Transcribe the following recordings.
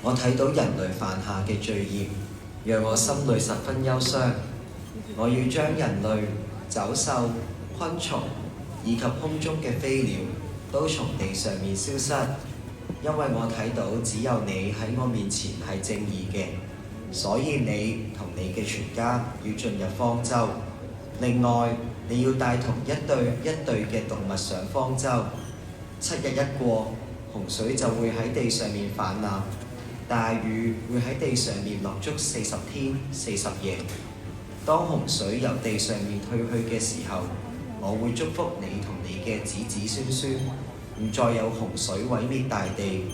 我睇到人類犯下嘅罪孽，讓我心裏十分憂傷。我要將人類、走獸、昆蟲以及空中嘅飛鳥都從地上面消失，因為我睇到只有你喺我面前係正義嘅，所以你同你嘅全家要進入方舟。另外，你要帶同一對嘅動物上方舟。7日一過，洪水就會喺地上面泛濫，大雨會喺地上面落足40天40夜。當洪水由地上面退去嘅時候，我會祝福你同你嘅子子孫孫，唔再有洪水毀滅大地，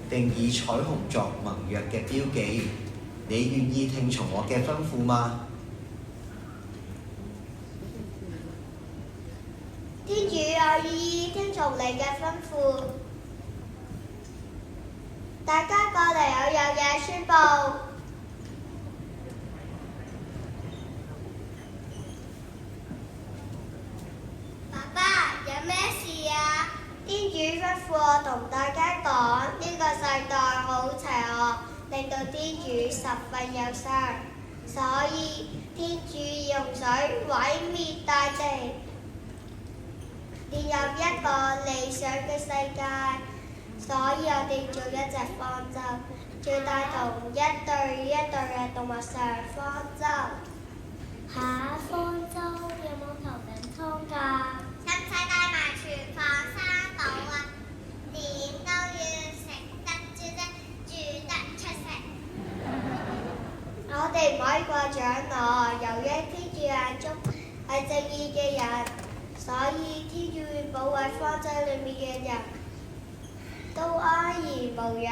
並以彩虹作盟約嘅標記。你願意聽從我嘅吩咐嗎？天主，我願意聽從你嘅吩咐。大家過嚟，我有嘢宣佈。爸爸，有咩事啊？天主吩咐我同大家講，呢個世代好邪惡，令到天主十分憂傷，所以天主用水毀滅大地，建立一個理想嘅世界。所以我哋做一隻方舟，再帶同一對嘅動物上方舟。方舟有冇頭等艙㗎？使唔使帶埋廚房三寶啊？點都要食得煮得出色。我哋唔可以過獎我，由於天主眼中係正義嘅人，所以天主會保衛方舟裏面嘅人都安然無恙。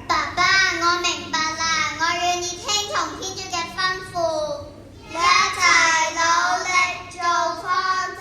爸爸，我明白啦，我願意聽從天主嘅吩咐，一齊努力做方舟。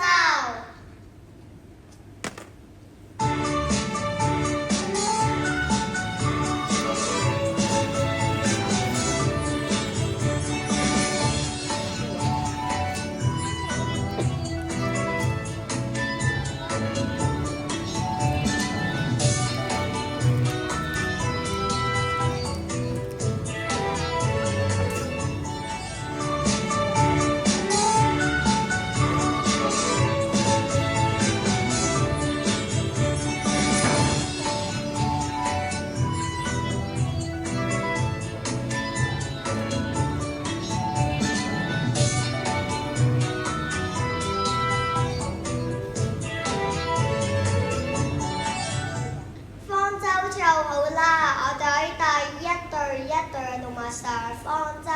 上方舟。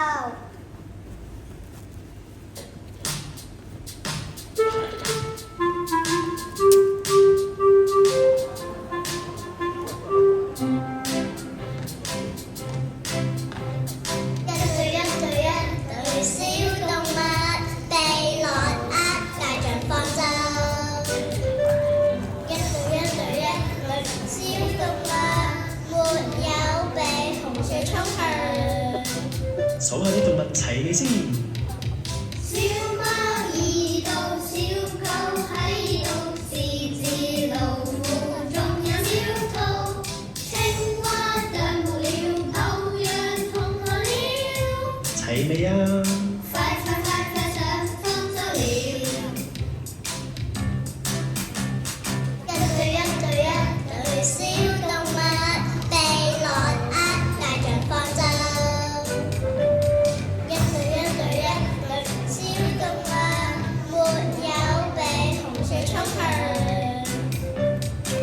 數下啲動物齊未先？小貓兒到，小狗喺度，獅子老虎仲有小兔，青蛙啄木鳥，牛羊同來了。齊未啊？快上方舟了！一對小動物，被狼呃帶上方舟。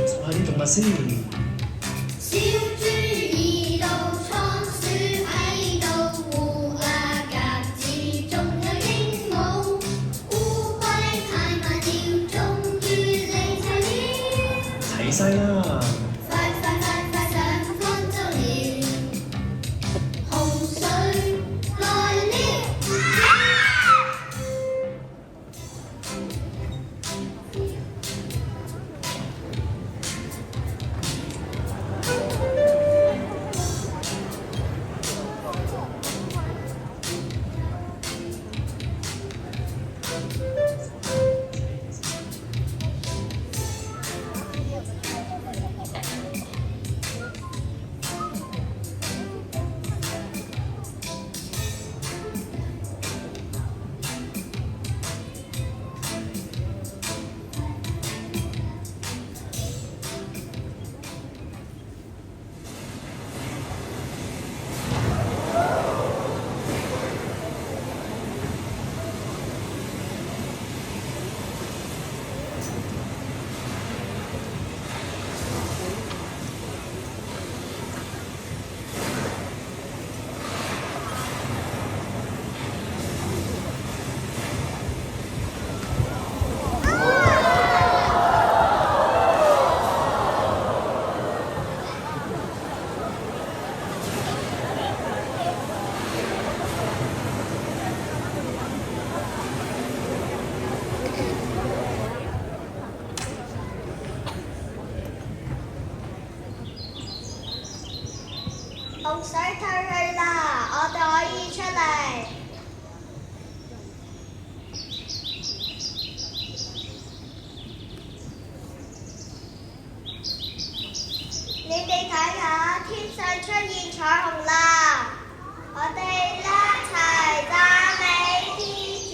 數下啲動物先。小豬兒到，倉鼠喺度，烏鴉鴿子洪水退去啦，我哋可以出嚟。你哋睇下，天上出現彩虹啦！我哋一齊讚美天主。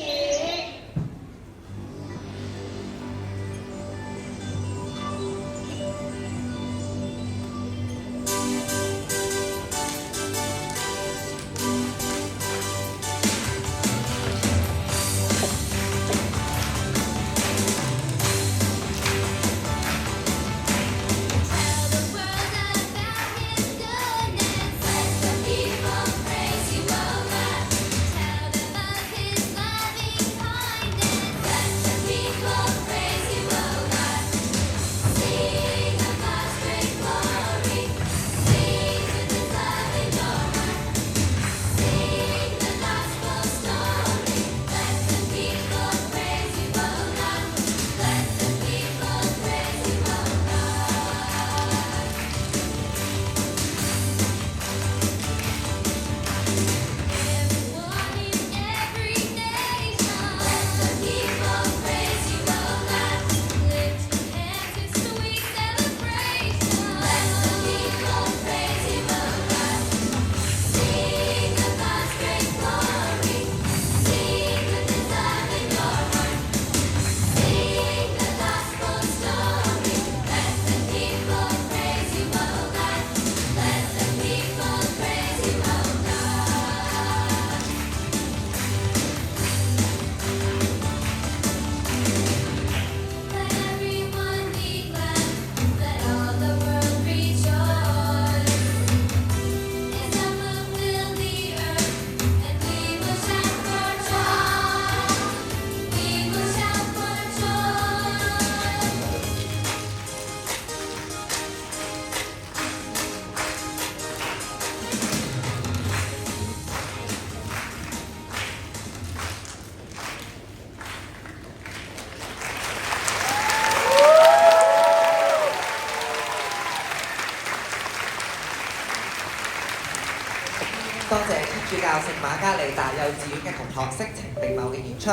多謝天主教聖瑪加利大幼稚園嘅同學色情並茂嘅演出。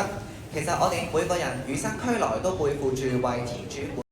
其實我哋每個人與生俱來都背負住為天主